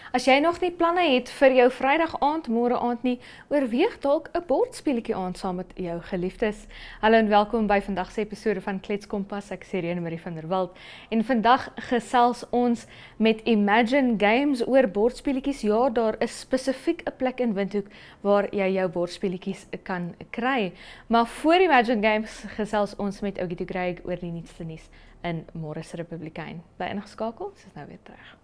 As jy nog nie planne het vir jou Vrydag aand, môre aand nie, oorweeg dalk 'n bordspelletjie aand saam met jou geliefdes. Hallo en welkom by vandag se episode van Klets Kompas. Ek is Irene Marie van der Walt en vandag gesels ons met Imagine Games oor bordspelletjies. Ja, daar is spesifiek 'n plek in Windhoek waar jy jou bordspelletjies kan kry. Maar voor Imagine Games gesels ons met Ougie de Craig oor die nuutste nuus in Môre se Republikein. Bly ingeskakel, ons is nou weer terug.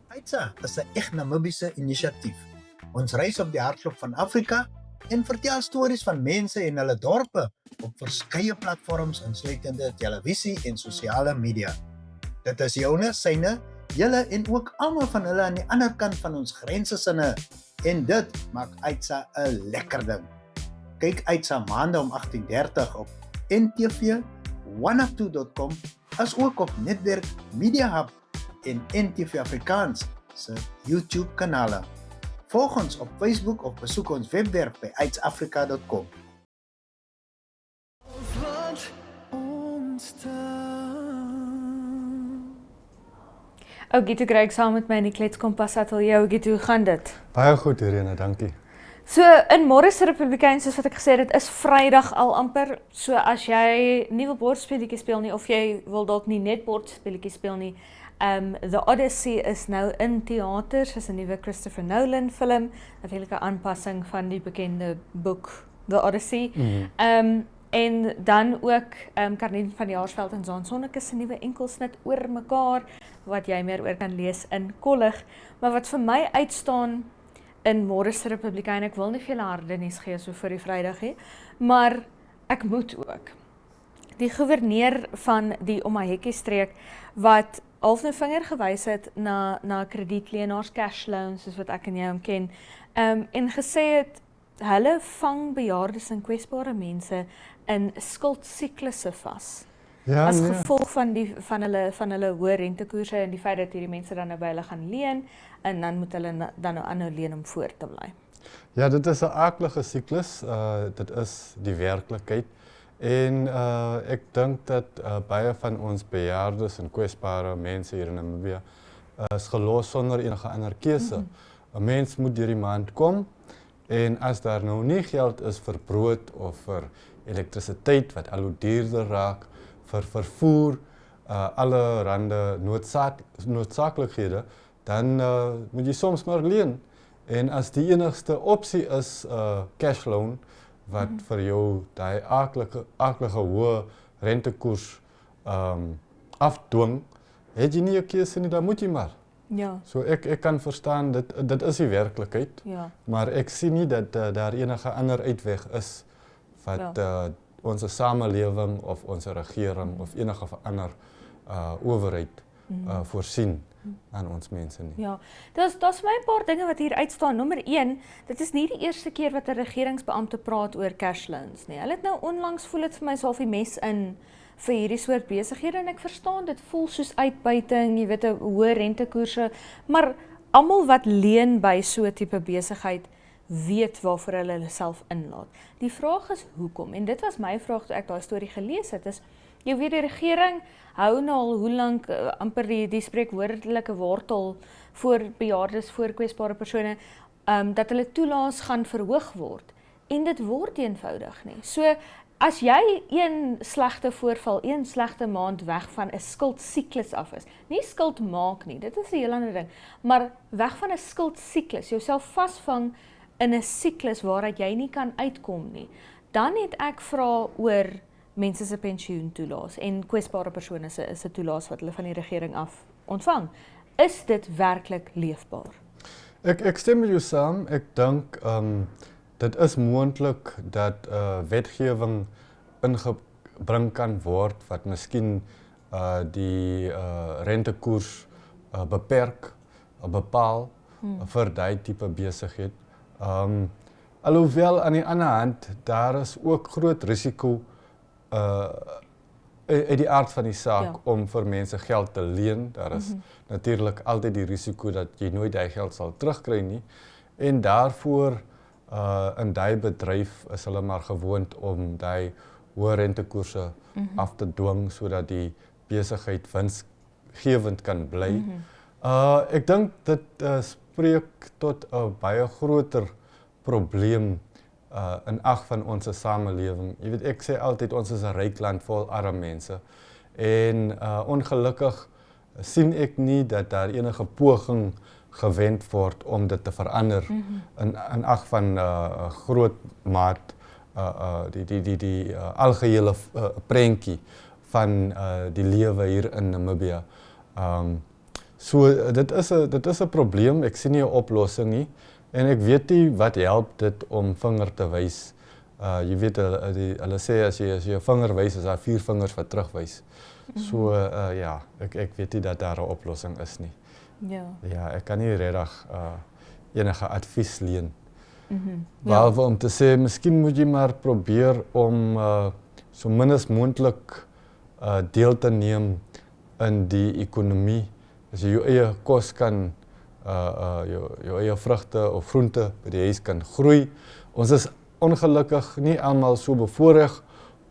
Aitsa is 'n eg Namibiese inisiatief. Ons reis op die hartklop van Afrika en vertel stories van mense en hulle dorpe op verskeie platforms insluitende televisie en sosiale media. Dit is joune, syne, julle en ook almal van hulle aan die ander kant van ons grense sinne en dit maak Aitsa 'n lekker ding. Kyk Aitsa maande om 18:30 op NTV, oneof2.com as ook op Netwerk Media Hub en NTV Afrikaans se YouTube kanale. Volg ons op Facebook of besoek ons webwerf by aitsafrika.com. Ougie de Craig saam met my in die Klets Kompas ateljee. Ougie, hoe gaan dit? Baie goed, Irene, dankie. So in Môre se Republikein, soos wat ek gesê het, dit is Vrydag al amper. So as jy nie wil bordspelletjies speel nie of jy wil dalk nie net bordspelletjies speel nie, The Odyssey is nou in theaters, is 'n nuwe Christopher Nolan film, natuurlik 'n aanpassing van die bekende boek The Odyssey. En dan ook Karnien van Jaarsveld en Zaan Sonneke se nuwe enkelsnit oor mekaar, wat jy meer oor kan lees in Kollig. Maar wat vir my uitstaan in Môre se Republikein, ek wil nie veel harde nuus gee so vir die Vrydag hê, maar ek moet ook. Die goewerneur van die Omaheki streek wat half nou vinger gewys het na kredietleenaars, cash loans, soos wat ek en jy hom ken, en gesê het, hulle vang bejaardes en kwesbare mense in skuldsiklusse vas. Ja, as gevolg van hulle hoë rentekoerse en die feit dat hierdie mense dan nou by hulle gaan leen, en dan moet hulle dan nou aanhou leen om voort te bly. Ja, dit is 'n aardige siklus, dit is die werklikheid. En ek dink dat baie van ons bejaardes en kwesbare mense hier in Namibië is gelos sonder enige ander keuse. 'n Mens moet deur die maand kom en as daar nou nie geld is vir brood of vir elektrisiteit wat al hoe duurder raak, vir vervoer, alle rande noodsaaklikhede, dan moet jy soms maar leen. En as die enigste opsie is cash loan, wat vir jou daai aardige hoë rentekoers afdwing, het jy nie 'n keuse nie, dan moet jy maar. Ja. So ek kan verstaan, dit is die werklikheid, Ja. maar ek sien nie dat daar enige ander uitweg is wat onze samelewing of onze regering of enige ander owerheid voorsien aan ons mense nie. Ja, daar's vir my 'n paar dinge wat hier uitstaan. Nommer 1, dit is nie die eerste keer wat 'n regeringsbeampte praat oor cash loans nie. Hulle het nou onlangs, voel dit vir my, so half die mes in vir hierdie soort besighede en ek verstaan, dit voel soos uitbuiting, jy weet, 'n hoë rentekoerse, maar almal wat leen by so 'n tipe besigheid weet waarvoor hulle self inlaat. Die vraag is hoekom? En dit was my vraag toe ek daai storie gelees het, is jy weet die regering hou nou al hoe lank amper die spreekwoordelike wortel voor bejaardes, voor kwesbare persone, dat hulle toelaas gaan verhoog word. En dit word eenvoudig nie. So as jy een slegte voorval, een slegte maand weg van 'n skuldsiklus af is, nie skuld maak nie, dit is 'n heel ander ding, maar weg van 'n skuldsiklus, jouself vasvang in 'n siklus waaruit jy nie kan uitkom nie, dan het ek vra oor mense se pensioen toelaas en kwesbare persone se toelaas wat hulle van die regering af ontvang. Is dit werklik leefbaar? Ek stem met jou saam. Ek dink dit is moontlik dat wetgewing ingebring kan word wat miskien die rentekoers bepaal vir daai tipe besigheid. Alhoewel aan die ander hand, daar is ook groot risiko uit die aard van die saak om vir mense geld te leen. Daar is natuurlik altyd die risiko dat jy nooit die geld sal terugkry nie. En daarvoor in daai bedryf is hulle maar gewoond om daai hoë rentekoerse af te dwing sodat die besigheid winsgewend kan bly. Ek dink dit spreek tot 'n baie groter probleem in ag van ons samelewing. Jy weet, ek sê altyd ons is 'n ryk land vol arme mense. En ongelukkig sien ek nie dat daar enige poging gewend word om dit te verander in ag van groot maat die algehele prentjie van die lewe hier in Namibië. So dit is 'n probleem. Ek sien nie 'n oplossing nie en ek weet nie wat help dit om vinger te wys. Jy weet hulle sê as jy 'n vinger wys, is daar 4 vingers wat terugwys. So ja, ek weet nie dat daar 'n oplossing is nie. Ja, ek kan nie regtig enige advies leen. Behalwe om te sê, miskien moet jy maar probeer om so min as moontlik deel te neem in die ekonomie. As jy jou eie kos kan, jou eie vrugte of groente by die huis kan groei. Ons is ongelukkig nie almal so bevoorreg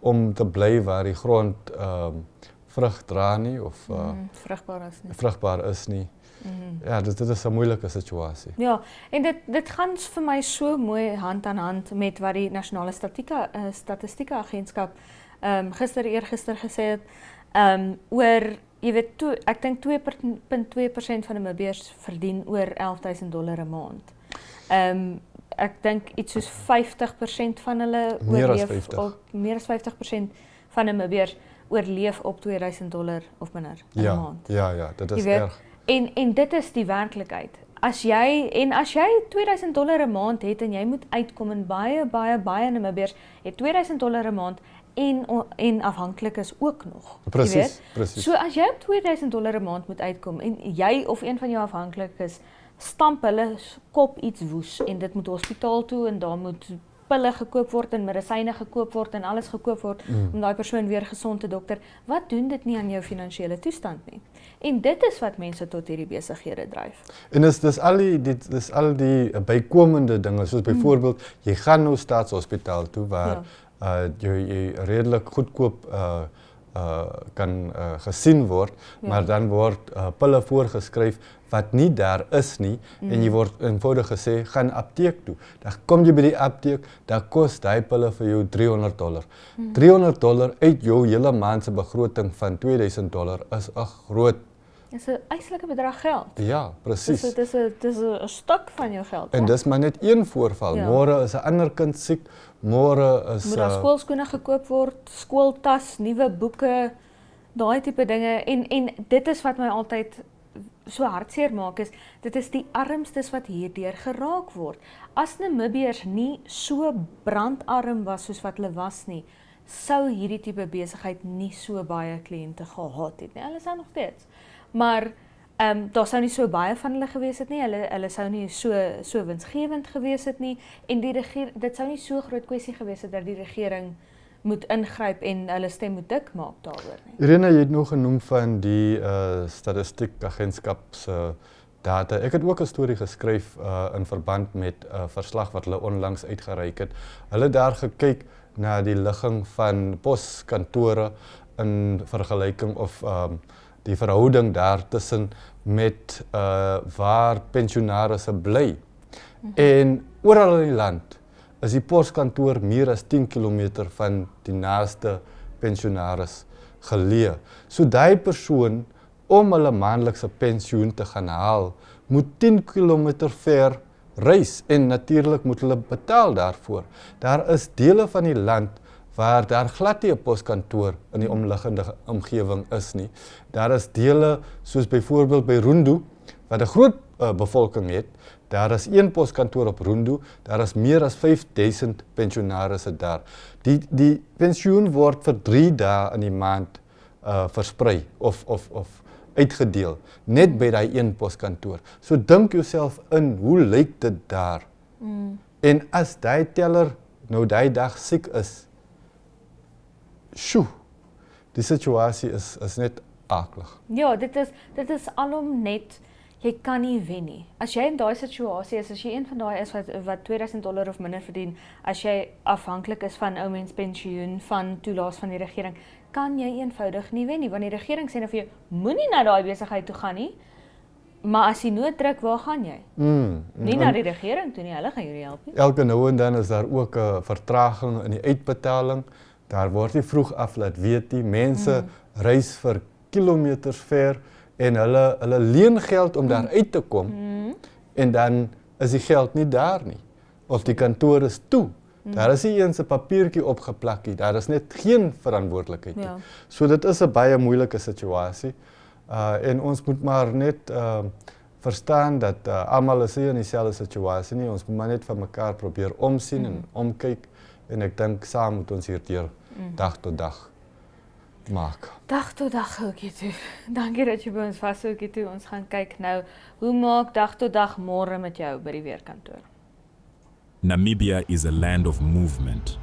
om te bly waar die grond vrug dra nie of vrugbaar is nie. Ja, dit is 'n moeilike situasie. Ja, en dit gaan vir my so mooi hand aan hand met wat die Nasionale Statistieke Agentskap eergister gesê het oor, jy weet, ek dink 2.2% van Namibiërs verdien oor $11,000 'n maand. Ek dink iets soos 50% van hulle oorleef op meer as 50% van Namibiërs oorleef op $2,000 of minder 'n maand. Ja, dit is erg. En dit is die werklikheid. As jy $2,000 'n maand het en jy moet uitkom en baie Namibiërs het $2,000 'n maand en afhanklik is ook nog. Presies. So as jy op $2,000 'n maand moet uitkom en jy of een van jou afhanklikes stamp hulle kop iets woes en dit moet hospitaal toe en daar moet pille gekoop word en medisyne gekoop word en alles gekoop word om daai persoon weer gesond te dokter. Wat doen dit nie aan jou finansiële toestand nie? En dit is wat mense tot hierdie besighede dryf. En dis al die bykomende dinge, soos byvoorbeeld jy gaan nou staatshospitaal toe waar jy redelik goedkoop kan gesien word, maar dan word pille voorgeskryf wat nie daar is nie en jy word eenvoudig gesê gaan apteek toe. Dan kom jy by die apteek, dan kos daai pille vir jou $300. $300 uit jou hele maand se begroting van $2,000 is 'n groot. Dis 'n eislike bedrag geld. Ja, presies. Dis 'n stuk van jou geld. En dis maar net een voorval. Môre is 'n ander kind siek, môre is moet daar skoolskoene gekoop word, skooltas, nuwe boeke, daai tipe dinge en dit is wat my altyd so hartseer maak is, dit is die armstes wat hierdeur geraak word. As Namibiërs nie so brandarm was soos wat hulle was nie, sou hierdie tipe besigheid nie so baie kliënte gehad het nie. Hulle sou nog steeds. Maar daar sou nie so baie van hulle gewees het nie. Hulle sou nie so winsgewend gewees het nie en dit sou nie so groot kwessie gewees het dat die regering moet ingryp en hulle stem moet dik maak daaroor nie. Irene, jy het nog genoem van die statistiekagentskap se data. Ek het ook 'n storie geskryf in verband met 'n verslag wat hulle onlangs uitgereik het. Hulle het daar gekyk na die ligging van poskantore in vergelyking of die verhouding daartussen met waar pensionaarsse bly. En oral in die land is die poskantoor meer as 10 km van die naaste pensionaris geleë. So daai persoon om hulle maandelikse pensioen te gaan haal, moet 10 km ver reis en natuurlik moet hulle betaal daarvoor. Daar is dele van die land waar daar glad nie 'n poskantoor in die omliggende omgewing is nie. Daar is dele soos byvoorbeeld by Rundu wat 'n groot bevolking het. Daar is een poskantoor op Rundu, daar is meer as 5000 pensionarisse daar. Die pensioen word vir 3 dae in die maand versprei of uitgedeel, net by daai een poskantoor. So dink jouself in, hoe lyk dit daar? En as daai teller nou daai dag siek is, die situasie is net akelig. Ja, dit is alom net, jy kan nie wen nie. As jy in daai situasie is, as jy een van daai is wat $2,000 of minder verdien, as jy afhanklik is van ou mens pensioen, van toelaas van die regering, kan jy eenvoudig nie wen nie, want die regering sê nou vir jou, moenie na daai besigheid toe gaan nie, Maar as die nood druk, waar gaan jy? Nie na die regering toe nie, hulle gaan jullie help nie. Elke nou en dan is daar ook 'n vertraging in die uitbetaling. Daar word nie vroeg af laat weet nie. Mense reis vir kilometers ver en hulle leen geld om daar uit te kom. En dan is die geld nie daar nie. Of die kantoor is toe. Daar is nie eens 'n papiertjie opgeplak nie. Daar is net geen verantwoordelikheid nie. Ja. So dit is 'n baie moeilike situasie. En ons moet maar net verstaan dat almal is nie in dieselfde situasie nie. Ons moet maar net van mekaar probeer omsien en omkyk. En ek dink saam moet ons hierdeur dag tot dag maak. Dag tot dag hoekie toe. Dankie dat jy by ons was hoekie toe. Ons gaan kyk nou, hoe maak dag tot dag môre met jou by die weerkantoor? Namibia is a land of movement,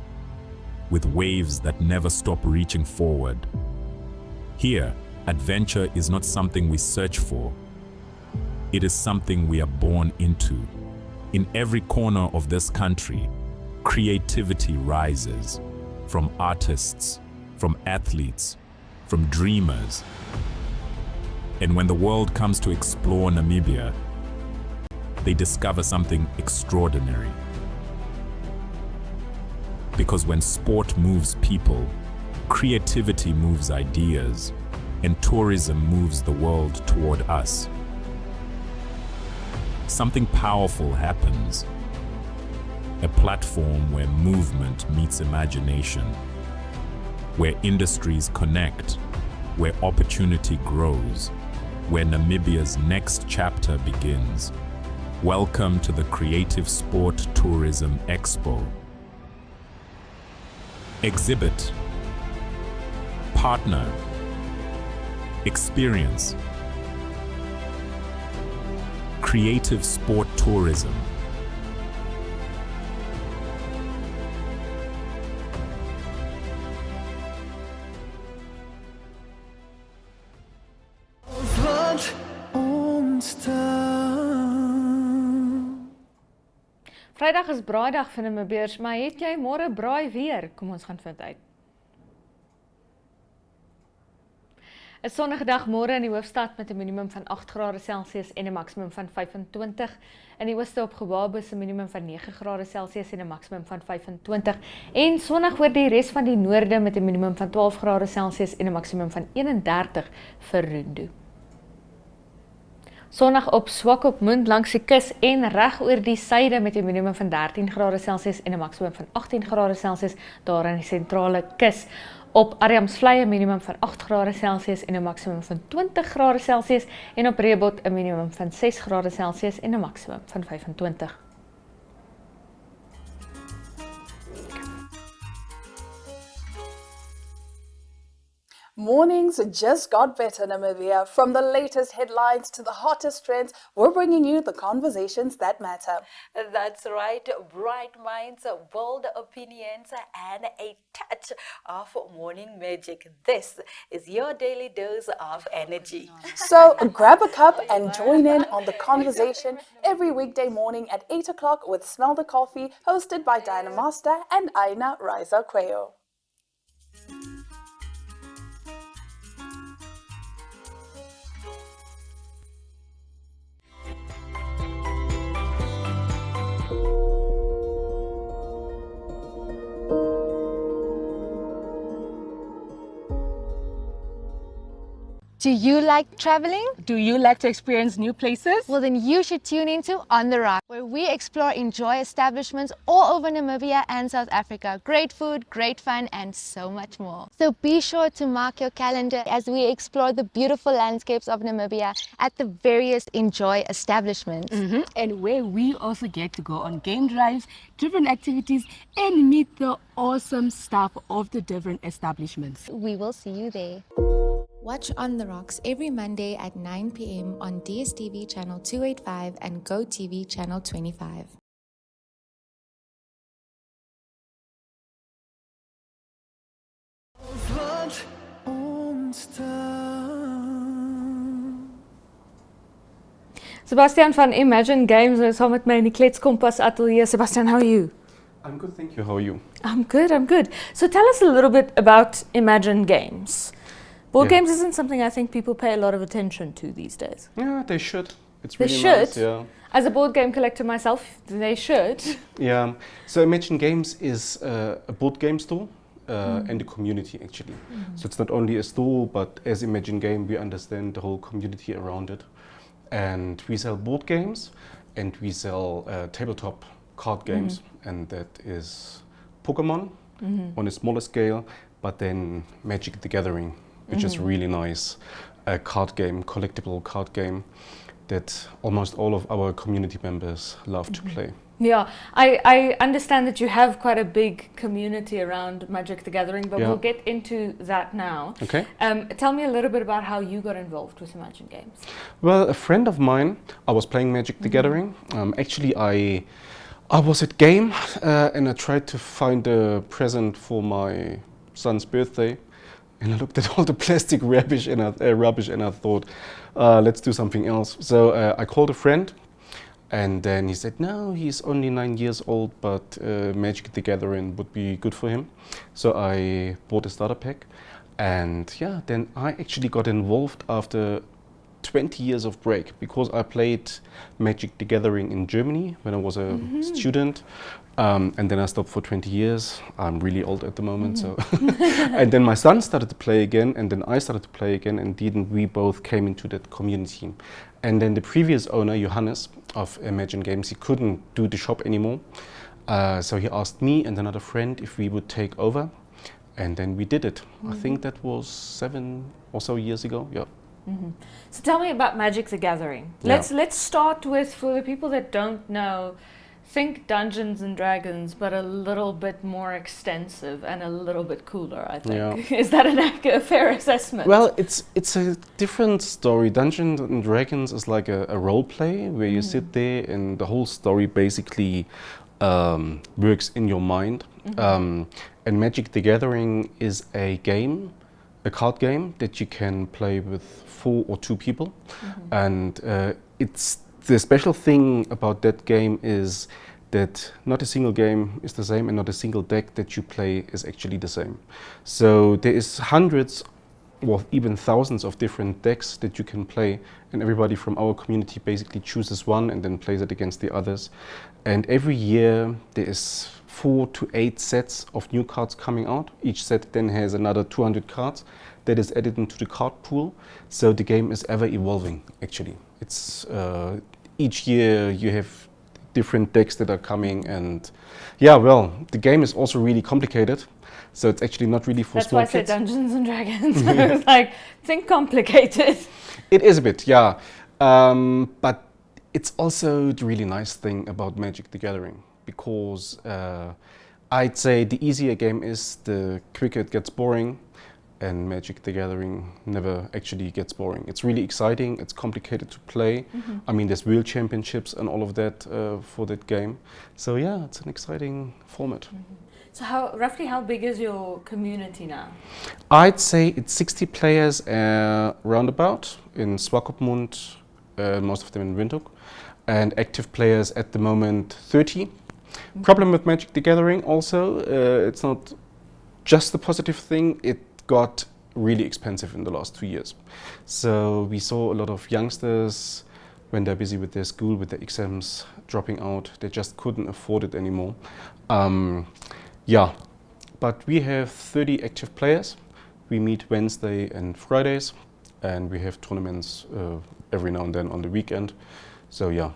with waves that never stop reaching forward. Here, adventure is not something we search for. It is something we are born into. In every corner of this country, creativity rises, from artists, from athletes, from dreamers. And when the world comes to explore Namibia, they discover something extraordinary. Because when sport moves people, creativity moves ideas, and tourism moves the world toward us. Something powerful happens. A platform where movement meets imagination, where industries connect, where opportunity grows, where Namibia's next chapter begins. Welcome to the Creative Sport Tourism Expo. Exhibit, partner, experience. Creative Sport Tourism. Vrydag is braaidag vir Namibiërs, maar het jy môre braai weer? Kom ons gaan vind uit. 'n Sonnige dag môre in die hoofstad met 'n minimum van 8 grade Celsius en 'n maksimum van 25. In die ooste op Gewabes 'n minimum van 9 grade Celsius en 'n maksimum van 25. En sonnig oor die res van die noorde met 'n minimum van 12 grade Celsius en 'n maksimum van 31 vir Rundu. Sonnig op Swakopmund langs die kus en reg oor die suide met 'n minimum van 13 grade Celsius en 'n maksimum van 18 grade Celsius daar aan die sentrale kus. Op Arnhamsvlei 'n minimum van 8 grade Celsius en 'n maksimum van 20 grade Celsius en op Reebot 'n minimum van 6 grade Celsius en 'n maksimum van 25. Mornings just got better, Namibia. From the latest headlines to the hottest trends, we're bringing you the conversations that matter. That's right. Bright minds, bold opinions, and a touch of morning magic. This is your daily dose of energy. So grab a cup and join in on the conversation every weekday morning at 8 o'clock with Smell the Coffee, hosted by Diana Master and Aina Raisa Quayo. Do you like traveling? Do you like to experience new places? Well, then you should tune into On the Rock, where we explore enjoy establishments all over Namibia and South Africa. Great food, great fun, and so much more. So be sure to mark your calendar as we explore the beautiful landscapes of Namibia at the various enjoy establishments. And where we also get to go on game drives, different activities, and meet the awesome staff of the different establishments. We will see you there. Watch On the Rocks every Monday at 9 p.m. on DSTV channel 285 and GoTV channel 25. Sebastian van Imagine Games is saam met my in die Klets Kompas ateljee. Sebastian, how are you? I'm good, thank you. How are you? I'm good. So tell us a little bit about Imagine Games. Board games isn't something I think people pay a lot of attention to these days. Yeah, they should. It's They really should. nice. Yeah. As a board game collector myself, they should. Yeah. So Imagine Games is a board game store and a community actually. So it's not only a store, but as Imagine Game, we understand the whole community around it, and we sell board games and we sell tabletop card games, and that is Pokemon on a smaller scale, but then Magic the Gathering, which is really nice, a card game, collectible card game that almost all of our community members love to play. Yeah, I understand that you have quite a big community around Magic the Gathering, but Yeah. we'll get into that now. Okay. Tell me a little bit about how you got involved with Imagine Games. Well, a friend of mine, I was playing Magic the Gathering. Actually, I was at game and I tried to find a present for my son's birthday. And I looked at all the plastic rubbish and I thought, let's do something else. So I called a friend, and then he said, no, he's only 9 years old, but Magic the Gathering would be good for him. So I bought a starter pack, and yeah, then I actually got involved after 20 years of break, because I played Magic the Gathering in Germany when I was a student. And then I stopped for 20 years. I'm really old at the moment, so. And then my son started to play again, and then I started to play again, and then we both came into that community. And then the previous owner, Johannes of Imagine Games, he couldn't do the shop anymore. So he asked me and another friend if we would take over, and then we did it. I think that was 7 or so years ago, yeah. So tell me about Magic the Gathering. Yeah. Let's start with, for the people that don't know, think Dungeons and Dragons, but a little bit more extensive and a little bit cooler, I think. Yeah. Is that a fair assessment? Well, it's a different story. Dungeons and Dragons is like a role play where you sit there and the whole story basically works in your mind. And Magic the Gathering is a game, a card game that you can play with 4 or 2 people. And it's the special thing about that game is that not a single game is the same, and not a single deck that you play is actually the same. So there is hundreds or even thousands of different decks that you can play, and everybody from our community basically chooses one and then plays it against the others. And every year there is 4 to 8 sets of new cards coming out. Each set then has another 200 cards that is added into the card pool. So the game is ever evolving, actually. It's each year you have different decks that are coming, and yeah, well, the game is also really complicated. So it's actually not really for small kids. That's why I said Dungeons and Dragons. I was like, think complicated. It is a bit, yeah. But it's also the really nice thing about Magic the Gathering, because I'd say the easier a game is, the quicker it gets boring. And Magic the Gathering never actually gets boring. It's really exciting, it's complicated to play. I mean, there's World Championships and all of that for that game. So yeah, it's an exciting format. So roughly how big is your community now? I'd say it's 60 players roundabout in Swakopmund, most of them in Windhoek. And active players at the moment 30. Problem with Magic the Gathering also, it's not just a positive thing, it got really expensive in the last 2 years. So we saw a lot of youngsters, when they're busy with their school, with their exams, dropping out. They just couldn't afford it anymore. Yeah, but we have 30 active players. We meet Wednesday and Fridays, and we have tournaments every now and then on the weekend. So yeah.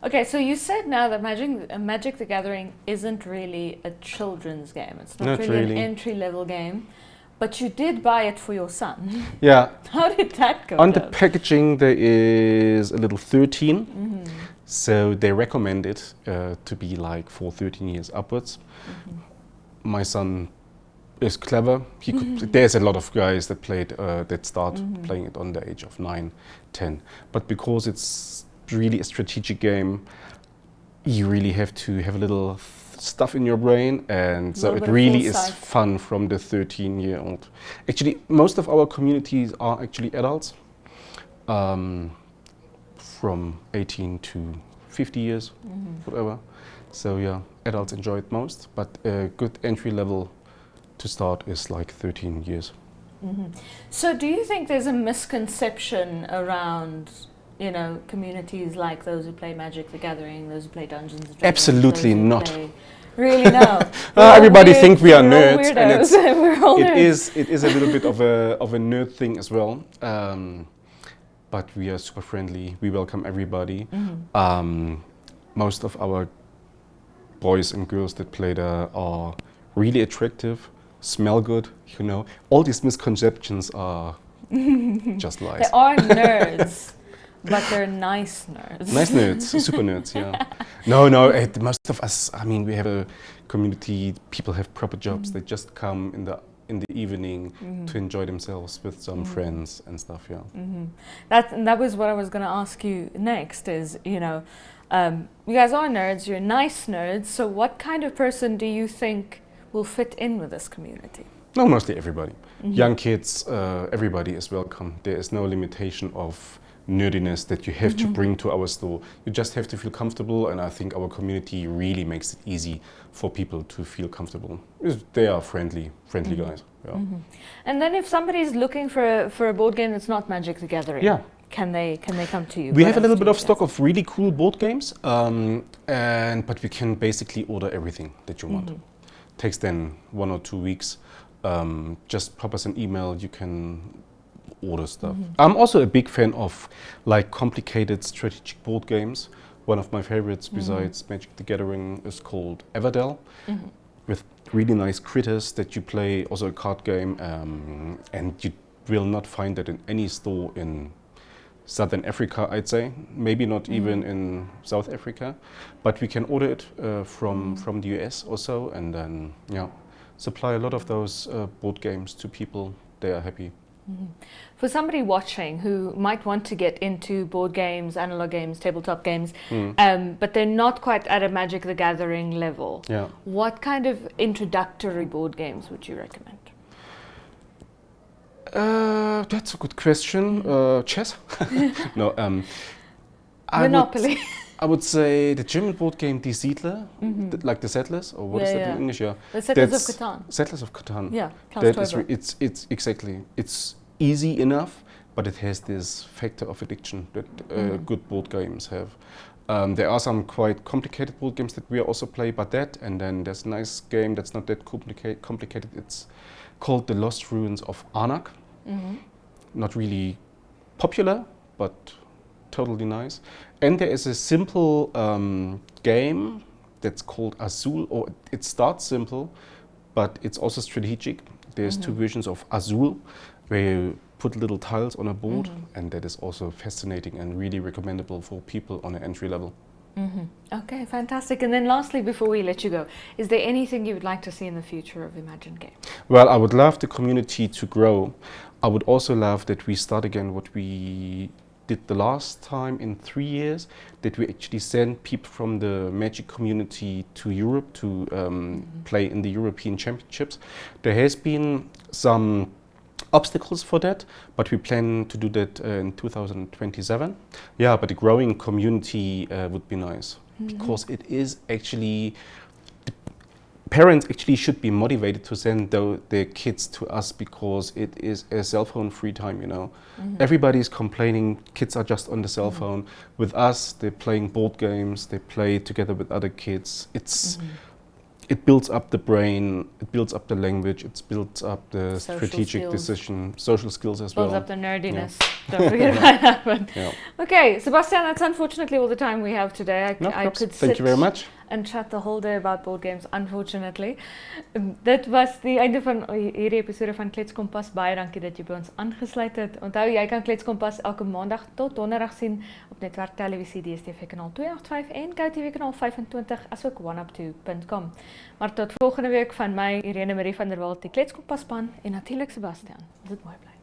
Okay, so you said now that Magic the Gathering isn't really a children's game. It's not really an entry-level game. But you did buy it for your son. Yeah. How did that go? On the packaging there is a little 13. So they recommend it to be like for 13 years upwards. My son is clever. He could, there's a lot of guys that start playing it on the age of 9, 10. But because it's really a strategic game, you really have to have a little stuff in your brain, and so it really is fun from the 13-year-old. Actually, most of our communities are actually adults, from 18 to 50 years, whatever. So yeah, adults enjoy it most, but a good entry level to start is like 13 years. So do you think there's a misconception around you know, communities like those who play Magic the Gathering, those who play Dungeons and Dragons? Absolutely those who not. play- Really, no. Everybody weird, think we are we're all nerds, and weirdos. We're all nerds. it is a little bit of a nerd thing as well. But we are super friendly. We welcome everybody. Most of our boys and girls that play there are really attractive, smell good. You know, all these misconceptions are just lies. They are nerds, but they're nice nerds. Nice nerds, super nerds, yeah. No, most of us, I mean, we have a community, people have proper jobs, they just come in the evening to enjoy themselves with some friends and stuff, yeah. That was what I was going to ask you next is, you know, you guys are nerds, you're nice nerds, so what kind of person do you think will fit in with this community? No, mostly everybody. Young kids, everybody is welcome. There is no limitation of nerdiness that you have to bring to our store. You just have to feel comfortable, and I think our community really makes it easy for people to feel comfortable. They are friendly guys. Yeah. And then if somebody's looking for a board game that's not Magic the Gathering, Yeah. can they come to you? We What have a else little do bit you of guys- stock of really cool board games, but we can basically order everything that you want. Takes then 1 or 2 weeks. Just pop us an email, you can order stuff. I'm also a big fan of like complicated strategic board games. One of my favorites besides Magic the Gathering is called Everdell, with really nice critters that you play, also a card game, and you will not find that in any store in Southern Africa, I'd say. Maybe not even in South Africa, but we can order it from the US or so, and then supply a lot of those board games to people. They are happy. For somebody watching who might want to get into board games, analog games, tabletop games, but they're not quite at a Magic the Gathering level, what kind of introductory board games would you recommend? That's a good question. Chess? No. Monopoly. I would say the German board game Die Siedler, like the Settlers, or what is that in English? Yeah, The Settlers of Catan. Settlers of Catan. Yeah, That is it's exactly. It's easy enough, but it has this factor of addiction that good board games have. There are some quite complicated board games that we also play, but that, and then there's a nice game that's not that complicated. It's called The Lost Ruins of Anak. Not really popular, but totally nice. And there is a simple game that's called Azul, or it starts simple, but it's also strategic. There's 2 versions of Azul, where you put little tiles on a board, and that is also fascinating and really recommendable for people on an entry level. Okay, fantastic. And then lastly, before we let you go, is there anything you would like to see in the future of Imagine Game? Well, I would love the community to grow. I would also love that we start again what we did the last time in 3 years, that we actually send people from the Magic community to Europe to play in the European Championships. There has been some obstacles for that, but we plan to do that in 2027. Yeah, but a growing community would be nice, because it is actually, parents actually should be motivated to send their kids to us, because it is a cell phone free time, you know. Everybody's complaining kids are just on the cell phone. With us, they're playing board games, they play together with other kids. It builds up the brain, it builds up the language, it builds up the strategic decision, social skills as well. Builds up the nerdiness. Don't forget about that one. Okay, Sebastian, that's unfortunately all the time we have today. I could Thank you very much. and chat the whole day about board games, unfortunately. Dit was die einde van hierdie episode van Klets Kompas. Baie dankie dat jy by ons aangesluit het. Onthou, jy kan Klets Kompas elke maandag tot donderdag sien op Netwerk Televisie DStv kanaal 285 en GoTV kanaal 25, asook oneup2.com. Maar tot volgende week van my, Irene Marie van der Walt, die Klets Kompas span en natuurlik Sebastian. Dit mooi bly.